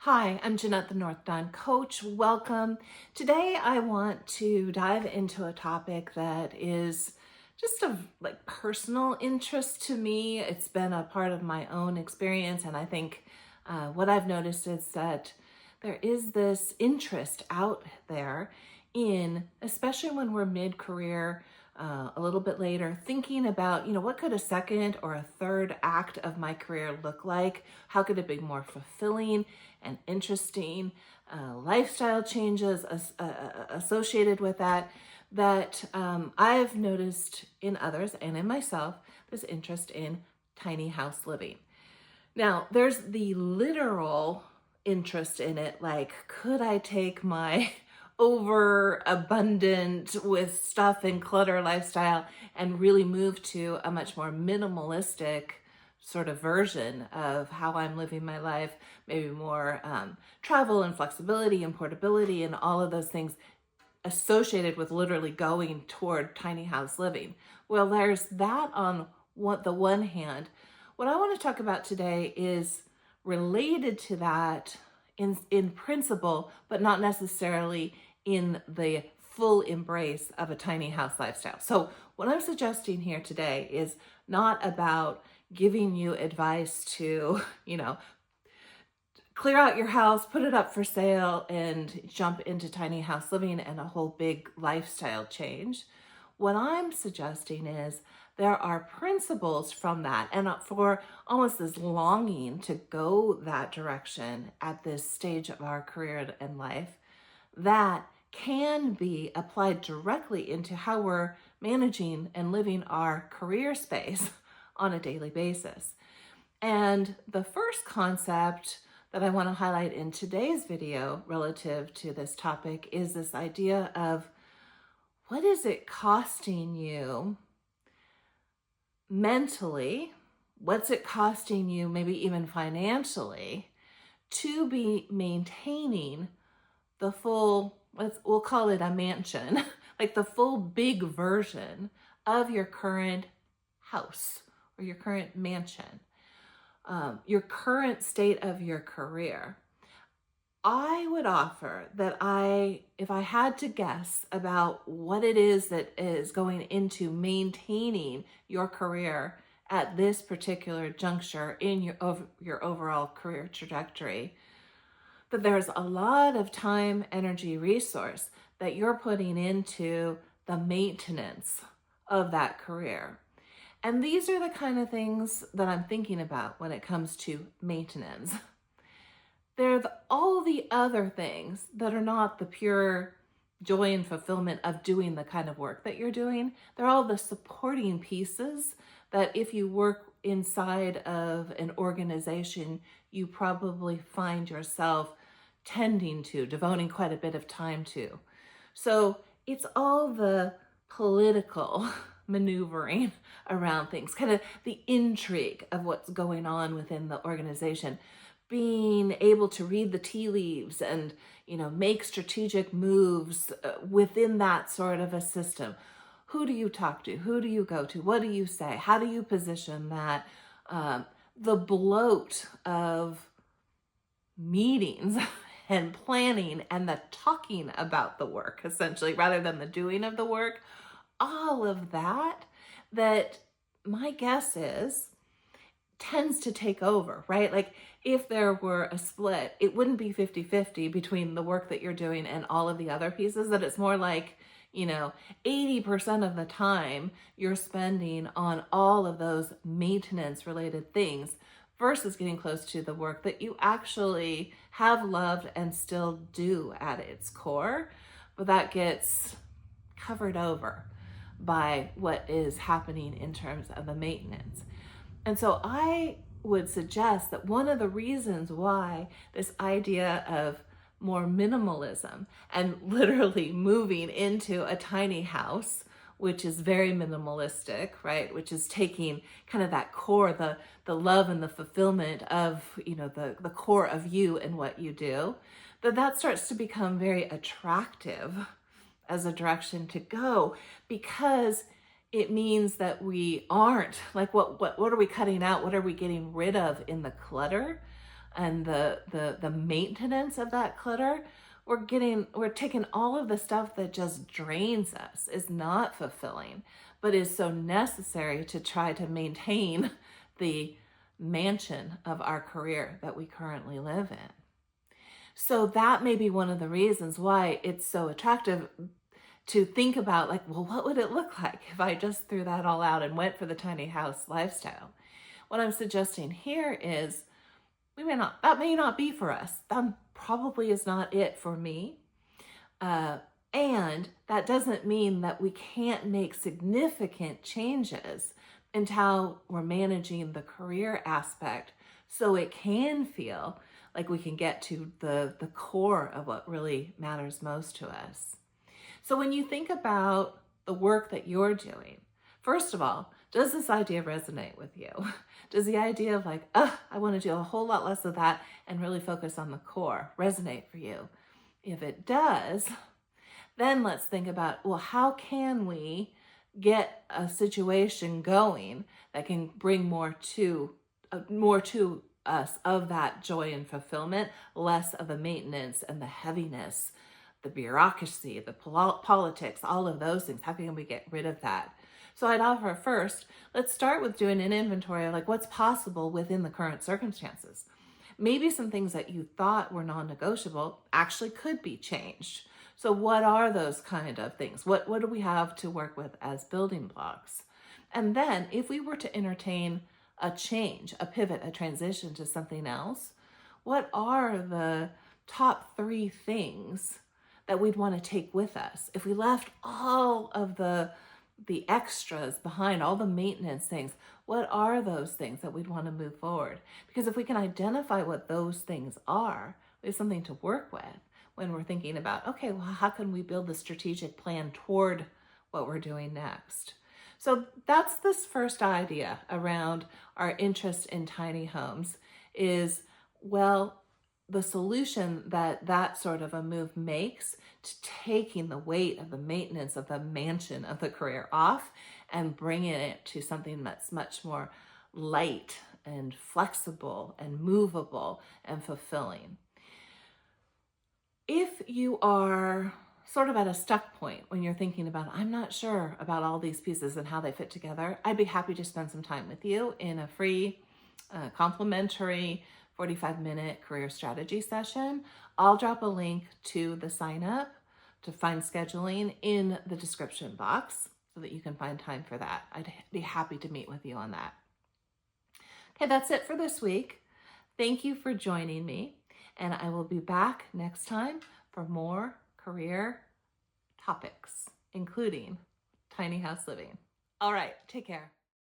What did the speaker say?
Hi, I'm Jeanette, the North Dawn Coach. Welcome. Today I want to dive into a topic that is just of personal interest to me. It's been a part of my own experience, and I think what I've noticed is that there is this interest out there in, especially when we're mid-career, a little bit later, thinking about, what could a second or a third act of my career look like? How could it be more fulfilling and interesting? Lifestyle changes associated with that I've noticed in others and in myself, this interest in tiny house living. Now, there's the literal interest in it, like, could I take my overabundant with stuff and clutter lifestyle and really move to a much more minimalistic sort of version of how I'm living my life, maybe more travel and flexibility and portability and all of those things associated with literally going toward tiny house living. Well, there's that on the one hand. What I want to talk about today is related to that in principle, but not necessarily in the full embrace of a tiny house lifestyle. So what I'm suggesting here today is not about giving you advice to, clear out your house, put it up for sale, and jump into tiny house living and a whole big lifestyle change. What I'm suggesting is there are principles from that, and for almost this longing to go that direction at this stage of our career and life, that can be applied directly into how we're managing and living our career space on a daily basis. And the first concept that I want to highlight in today's video relative to this topic is this idea of, what is it costing you mentally? What's it costing you, maybe even financially, to be maintaining the full, we'll call it a mansion, like the full big version of your current house or your current mansion, your current state of your career? I would offer that if I had to guess about what it is that is going into maintaining your career at this particular juncture in your overall career trajectory, that there's a lot of time, energy, resource that you're putting into the maintenance of that career. And these are the kind of things that I'm thinking about when it comes to maintenance. There's all the other things that are not the pure joy and fulfillment of doing the kind of work that you're doing. They're all the supporting pieces that if you work inside of an organization, you probably find yourself tending to, devoting quite a bit of time to. So it's all the political maneuvering around things, kind of the intrigue of what's going on within the organization, being able to read the tea leaves and, make strategic moves within that sort of a system. Who do you talk to? Who do you go to? What do you say? How do you position that? The bloat of meetings and planning and the talking about the work, essentially, rather than the doing of the work, all of that my guess is tends to take over, right? Like if there were a split, it wouldn't be 50-50 between the work that you're doing and all of the other pieces, that it's more like, 80% of the time you're spending on all of those maintenance related things versus getting close to the work that you actually have loved and still do at its core, but that gets covered over by what is happening in terms of the maintenance. And so I would suggest that one of the reasons why this idea of more minimalism and literally moving into a tiny house, which is very minimalistic, right? Which is taking kind of that core, the love and the fulfillment of, the core of you and what you do, that starts to become very attractive as a direction to go, because it means that we aren't like, what are we cutting out? What are we getting rid of in the clutter? and the maintenance of that clutter, we're taking all of the stuff that just drains us, is not fulfilling, but is so necessary to try to maintain the mansion of our career that we currently live in. So that may be one of the reasons why it's so attractive to think about, like, well, what would it look like if I just threw that all out and went for the tiny house lifestyle? What I'm suggesting here is that may not be for us. That probably is not it for me. And that doesn't mean that we can't make significant changes into how we're managing the career aspect so it can feel like we can get to the core of what really matters most to us. So when you think about the work that you're doing, first of all, does this idea resonate with you? Does the idea of like, I want to do a whole lot less of that and really focus on the core resonate for you? If it does, then let's think about, well, how can we get a situation going that can bring more to us of that joy and fulfillment, less of the maintenance and the heaviness, the bureaucracy, the politics, all of those things. How can we get rid of that? So I'd offer first, let's start with doing an inventory of like what's possible within the current circumstances. Maybe some things that you thought were non-negotiable actually could be changed. So what are those kind of things? What do we have to work with as building blocks? And then if we were to entertain a change, a pivot, a transition to something else, what are the top 3 things that we'd want to take with us? If we left all of the extras behind, all the maintenance things, what are those things that we'd want to move forward? Because if we can identify what those things are, we have something to work with when we're thinking about, okay, well, how can we build a strategic plan toward what we're doing next? So that's this first idea around our interest in tiny homes is, well, the solution that sort of a move makes to taking the weight of the maintenance of the mansion of the career off and bringing it to something that's much more light and flexible and movable and fulfilling. If you are sort of at a stuck point when you're thinking about, I'm not sure about all these pieces and how they fit together, I'd be happy to spend some time with you in a free, complimentary 45-minute career strategy session. I'll drop a link to the sign up to find scheduling in the description box so that you can find time for that. I'd be happy to meet with you on that. Okay, that's it for this week. Thank you for joining me, and I will be back next time for more career topics, including tiny house living. All right, take care.